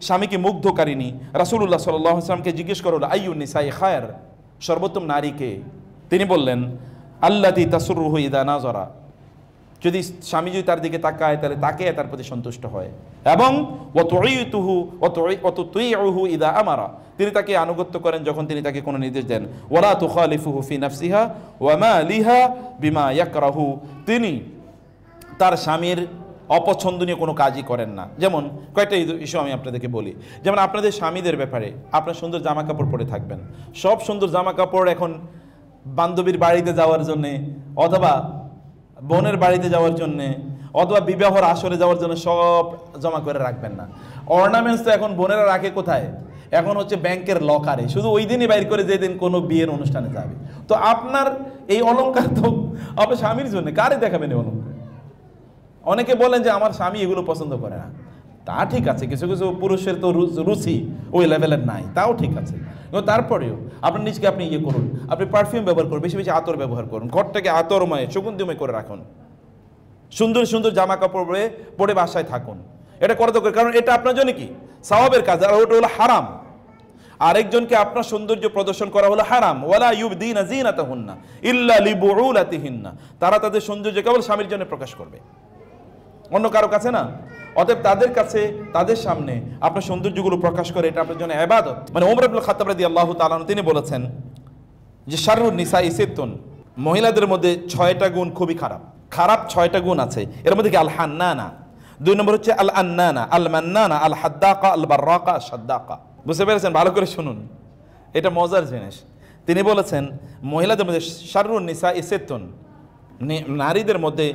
স্বামীকে মুগ্ধকারিণী। রাসূলুল্লাহ সাল্লাল্লাহু আলাইহি ওয়াসাল্লামকে জিজ্ঞেস করা হলো আইয়ুন নিসাই খায়র, সর্বোত্তম নারীকে? তিনি বললেন আল্লাতী তাসুরুহু ইযা নাযারা, যদি স্বামী যদি তার দিকে তাকায় তাহলে তাকে তার প্রতি সন্তুষ্ট হয়, এবং ওয়াতুতিউহু ইযা আমারা, তিনি তাকে আনুগত্য করেন যখন তিনি তাকে কোনো নির্দেশ দেন। ওয়ালা তুখালিফুহু ফি নাফসিহা ওয়া মালিহা বিমা ইয়াকরাহু, তিনি তার স্বামীর অপছন্দনীয় কোনো কাজই করেন না। যেমন কয়েকটা ইস্যু আমি আপনাদেরকে বলি। যেমন আপনাদের স্বামীদের ব্যাপারে আপনার সুন্দর জামা কাপড় পরে থাকবেন। সব সুন্দর জামা কাপড় এখন বান্ধবীর বাড়িতে যাওয়ার জন্যে, অথবা বোনের বাড়িতে যাওয়ার জন্যে, অথবা বিবাহর আসরে যাওয়ার জন্য সব জমা করে রাখবেন না। অর্নামেন্টস তো এখন বোনেরা রাখে কোথায়? এখন হচ্ছে ব্যাংকের লকারে, শুধু ওই দিনই বাইর করে যেদিন কোনো বিয়ের অনুষ্ঠানে যাবে। তো আপনার এই অলংকার তো আপনার স্বামীর জন্য, কারে দেখাবেন এই অলংকার? অনেকে বলেন যে আমার স্বামী এগুলো পছন্দ করে না। তা ঠিক আছে, কিছু কিছু পুরুষের তো রুচি ওই লেভেলের নাই, তাও ঠিক আছে। কিন্তু তারপরেও আপনার নিজকে আপনি ইয়ে করুন, আপনি পারফিউম ব্যবহার করুন, বেশি বেশি আতর ব্যবহার করুন, ঘরটাকে আতরময় সুগন্ধিময় করে রাখুন, সুন্দর সুন্দর জামা কাপড় পরে বাসায় থাকুন। এটা করা দরকার, কারণ এটা আপনার জন্য কি সওয়াবের কাজ, আর ওটা হলো হারাম। আরেকজনকে আপনার সৌন্দর্য প্রদর্শন করা হলো হারাম। ওয়ালা ইউবদিনা যিনাতাহুন্না ইল্লা লিবুউলাতিহিন্না, তারা তাদের সৌন্দর্য কেবল স্বামীর জন্য প্রকাশ করবে, অন্য কারো কাছে না। অতএব তাদের কাছে, তাদের সামনে আপনার সৌন্দর্যগুলো প্রকাশ করে, এটা আপনার জন্য ইবাদত। মানে ওমর ইবনে খাত্তাব রাদিয়াল্লাহু তাআলা আনহু তিনি বলেছেন যে শাররুন নিসাই সিত্তুন, মহিলাদের মধ্যে 6টা গুণ খুবই খারাপ। খারাপ 6টা গুণ আছে, এর মধ্যে কি আল হান্নানা, 2 নম্বর হচ্ছে আল আন্নানা, আল মান্নানা, আল হাদ্দাকা, আল বাররাকা, সাদ্দাকা। বুঝতে পেরেছেন? ভালো করে শুনুন, এটা মজার জিনিস। তিনি বলেছেন মহিলাদের মধ্যে শাররুন নিসাই সিত্তুন, নারীদের মধ্যে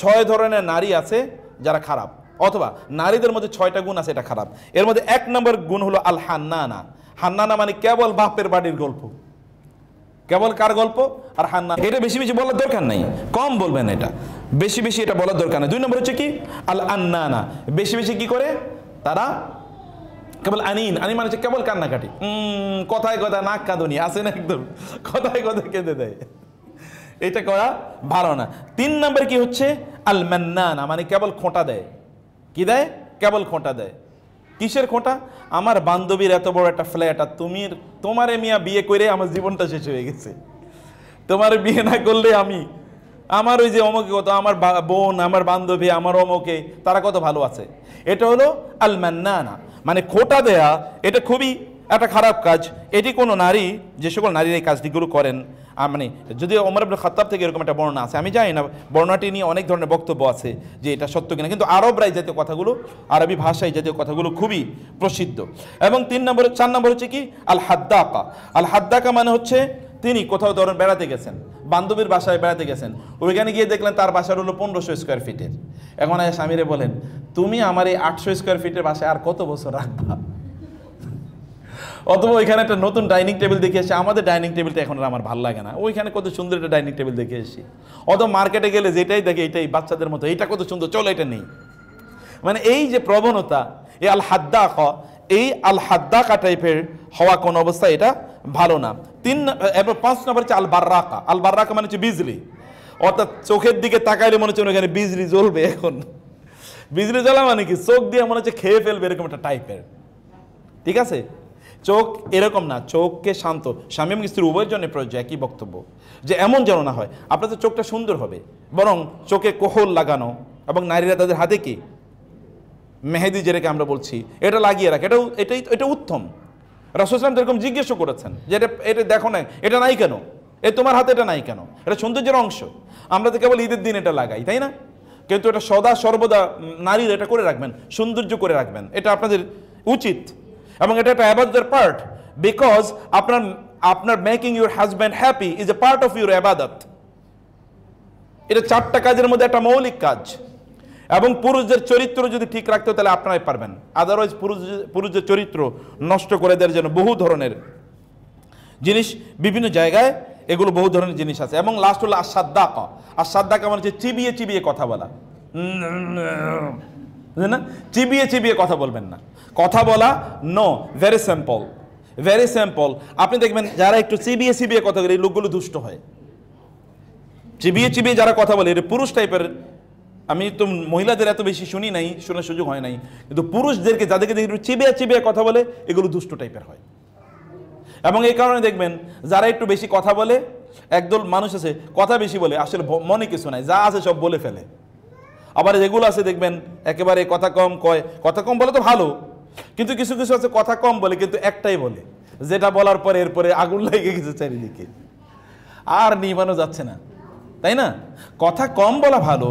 6 ধরনের নারী আছে যারা খারাপ, অথবা নারীদের মধ্যে 6টা গুণ আছে এটা খারাপ। এর মধ্যে 1 নম্বর গুণ হলো আল হান্নানা। হান্নানা মানে কেবল বাপের বাড়ির গল্প, কেবল কার গল্প? আর হান্নানা। এটা বেশি বেশি বলার দরকার নেই, কম বলবেন, এটা বেশি বেশি এটা বলার দরকার নেই। 2 নম্বর হচ্ছে কি আল আন্নানা, বেশি বেশি কি করে তারা কেবল আনিন, আনি মানে হচ্ছে কেবল কান্নাকাটি, কথায় কথায় নাক কাঁদুনি আছে না, একদম কথায় কথায় কেঁদে দেয়, এটা করা ভালো না। 3 নম্বর কি হচ্ছে আল মান্নানা, মানে কেবল খোঁটা দেয়। কি দেয়? কেবল খোঁটা দেয়। কিসের খোঁটা? আমার বান্ধবীর এত বড় একটা ফ্ল্যাট, আর তোমারে মিয়া বিয়ে করে আমার জীবনটা শেষ হয়ে গেছে, তোমার বিয়ে না করলে আমার ওই যে অমুকে কত, আমার বোন, আমার বান্ধবী, আমার অমুকে, তারা কত ভালো আছে। এটা হলো আল মান্নানা, মানে খোঁটা দেয়া। এটা খুবই একটা খারাপ কাজ। এটি কোনো নারী, যে সকল নারীর এই কাজটিগুলো করেন, মানে যদিও ওমর ইবনে খাত্তাব থেকে এরকম একটা বর্ণনা আছে, আমি জানি না বর্ণনাটি নিয়ে অনেক ধরনের বক্তব্য আছে যে এটা সত্য কিনা, কিন্তু আরবরাই জাতীয় কথাগুলো, আরবি ভাষায় জাতীয় কথাগুলো খুবই প্রসিদ্ধ। এবং 4 নম্বর হচ্ছে কি আল হাদ্দাকা। আল হাদ্দাকা মানে হচ্ছে তিনি কোথাও ধরেন বেড়াতে গেছেন, বান্ধবীর বাসায় বেড়াতে গেছেন, ওইখানে গিয়ে দেখলেন তার বাসার হলো 1500 স্কোয়ার ফিটের। এখন স্বামীরে বলেন তুমি আমার এই 800 স্কোয়ার ফিটের বাসায় আর কত বছর রাখবা? অথবা ওইখানে একটা নতুন ডাইনিং টেবিল দেখে এসে আমাদের ডাইনিং টেবিলটা এখন আমার ভালো লাগে না, ওইখানে কত সুন্দর একটা ডাইনিং টেবিল দেখে এসেছি। অথবা মার্কেটে গেলে যেটাই দেখে এটাই বাচ্চাদের মতো, এটা কত সুন্দর, চলো এটা নেই। মানে এই যে প্রবণতা, এই আল হাদ্দাকা, এই আল হাদ্দাকা টাইপের হওয়া কোন অবস্থায় এটা ভালো না। 5 নম্বর হচ্ছে আল বাররাকা। আল বাররাকা মানে হচ্ছে বিজলি, অর্থাৎ চোখের দিকে তাকাইলে মনে হচ্ছে ওখানে বিজলি জ্বলবে। এখন বিজলি জ্বলা মানে কি চোখ দিয়ে মনে হচ্ছে খেয়ে ফেলবে, এরকম একটা টাইপের। ঠিক আছে, চোখ এরকম না, চোখকে শান্ত। স্বামী এবং স্ত্রী উভয়ের জন্য প্রয়োজন একই বক্তব্য, যে এমন যেন না হয় আপনাদের চোখটা সুন্দর হবে, বরং চোখে কোহল লাগানো, এবং নারীরা তাদের হাতে কি মেহেদি, যেটাকে আমরা বলছি, এটা লাগিয়ে রাখে, এটা উত্তম। রাসূল সাল্লাল্লাহু আলাইহি ওয়াসাল্লাম এরকম জিজ্ঞেস করেছেন যে এটা দেখো না, এটা নাই কেন, তোমার হাতে এটা নাই কেন? এটা সৌন্দর্যের অংশ। আমরা তো কেবল ঈদের দিন এটা লাগাই, তাই না? কিন্তু এটা সদা সর্বদা নারীরা এটা করে রাখবেন, সৌন্দর্য করে রাখবেন, এটা আপনাদের উচিত। এবং এটা একটা ইবাদতের পার্ট, বিকজ আপনার making your husband happy is a part of your ইবাদত। এটা 4টা কাজের মধ্যে একটা মৌলিক কাজ। এবং পুরুষদের চরিত্র যদি ঠিক রাখতে তাহলে আপনারাই পারবেন, আদারওয়াইজ পুরুষদের চরিত্র নষ্ট করে দেওয়ার জন্য বহু ধরনের জিনিস বিভিন্ন জায়গায়, এগুলো বহু ধরনের জিনিস আছে। এবং লাস্ট হলো আসাদ্দাকা। আসাদ্দাকা মানে হচ্ছে চিবিয়ে চিবিয়ে কথা বলা, বুঝলেন না? চিবিয়ে চিবিয়ে কথা বলবেন না, কথা বলা no, very simple, very simple. আপনি দেখবেন যারা একটু চিবিয়ে চিবিয়ে কথা বলে এই লোকগুলো দুষ্ট হয়। চিবিয়ে চিবিয়ে যারা কথা বলে এটা পুরুষ টাইপের আমি তো মহিলাদের এত বেশি শুনি নাই, শোনার সুযোগ হয় নাই, কিন্তু পুরুষদেরকে যাদেরকে দেখি একটু চিবিয়ে চিবিয়ে কথা বলে, এগুলো দুষ্ট টাইপের হয়। এবং এই কারণে দেখবেন যারা একটু বেশি কথা বলে, একদল মানুষ আছে কথা বেশি বলে, আসলে মনে কিছু নাই, যা আছে সব বলে ফেলে। আবার যেগুলো আছে দেখবেন একেবারে কথা কম কয়, কথা কম বলে তো ভালো, কিন্তু কিছু কিছু আছে কথা কম বলে কিন্তু একটাই বলে, যেটা বলার পরে এরপরে আগুন লেগে গেছে চারিদিকে, আর নিভানো যাচ্ছে না, তাই না? কথা কম বলা ভালো,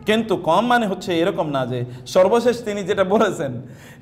কিন্তু কম মানে হচ্ছে এরকম না যে সর্বশেষ তিনি যেটা বলেছেন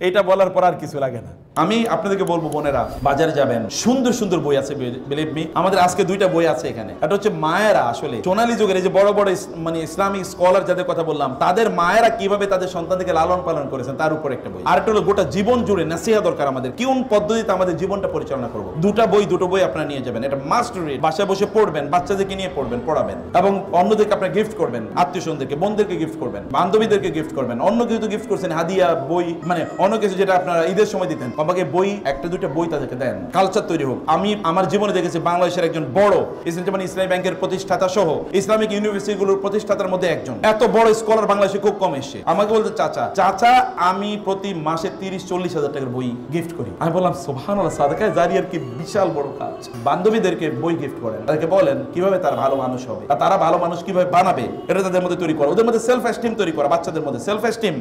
এটা বলার পর আর কিছু লাগে না। আমি আপনাদেরকে বলবো বোনেরা, বাজারে যাবেন, সুন্দর সুন্দর বই আছে, বিলিভ মি। আমাদের আজকে 2টা বই আছে এখানে। এটা হচ্ছে মায়েরা আসলে সোনালী যুগের এই যে বড় বড় মানে ইসলামিক স্কলার যাদের কথা বললাম, তাদের মায়েরা কিভাবে তাদের সন্তানদেরকে লালন পালন করেছেন তার উপর একটা বই। আর একটা হলো গোটা জীবন জুড়ে নাসিহা দরকার আমাদের, কোন পদ্ধতিতে আমাদের জীবনটা পরিচালনা করবো। দুটো বই আপনারা নিয়ে যাবেন, এটা মাস্ট রিড, বাসায় বসে পড়বেন, বাচ্চাদেরকে নিয়ে পড়বেন, পড়াবেন, এবং অন্যদেরকে আপনারা গিফট করবেন, আত্মীয় স্বজনদেরকে, বোনদেরকে গিফট করবেন, বান্ধবীদেরকে গিফট করবেন, অন্য কিছু গিফট করছেন, হাদিয়া, বই, মানে অন্য কিছু যেটা আপনারা ঈদের সময় দিতেন, আমাকে বই, 1-2টা বই তাদেরকে দেন, কালচার তৈরি হোক। আমি আমার জীবনে দেখেছি বাংলাদেশের একজন বড় ইসলামী ব্যাংকের প্রতিষ্ঠাতা সহ ইসলামিক ইউনিভার্সিটিগুলোর প্রতিষ্ঠাতার মধ্যে একজন, এত বড় স্কলার বাংলাদেশে খুব কম এসে আমাকে বলতে, চাচা আমি প্রতি মাসে 30-40 হাজার টাকার বই গিফট করি। আমি বললাম সুবহানাল্লাহ, সাদাকায়ে জারিয়ার কি বিশাল বড় কাজ। বান্ধবীদেরকে বই গিফট করেন, তাদেরকে বলেন কিভাবে তারা ভালো মানুষ হবে, আর তারা ভালো মানুষ কিভাবে বানাবে, এটা তাদের মধ্যে তৈরি করা, ওদের মধ্যে সেলফ এস্টিম তৈরি করা, বাচ্চাদের মধ্যে সেলফ এস্টিম।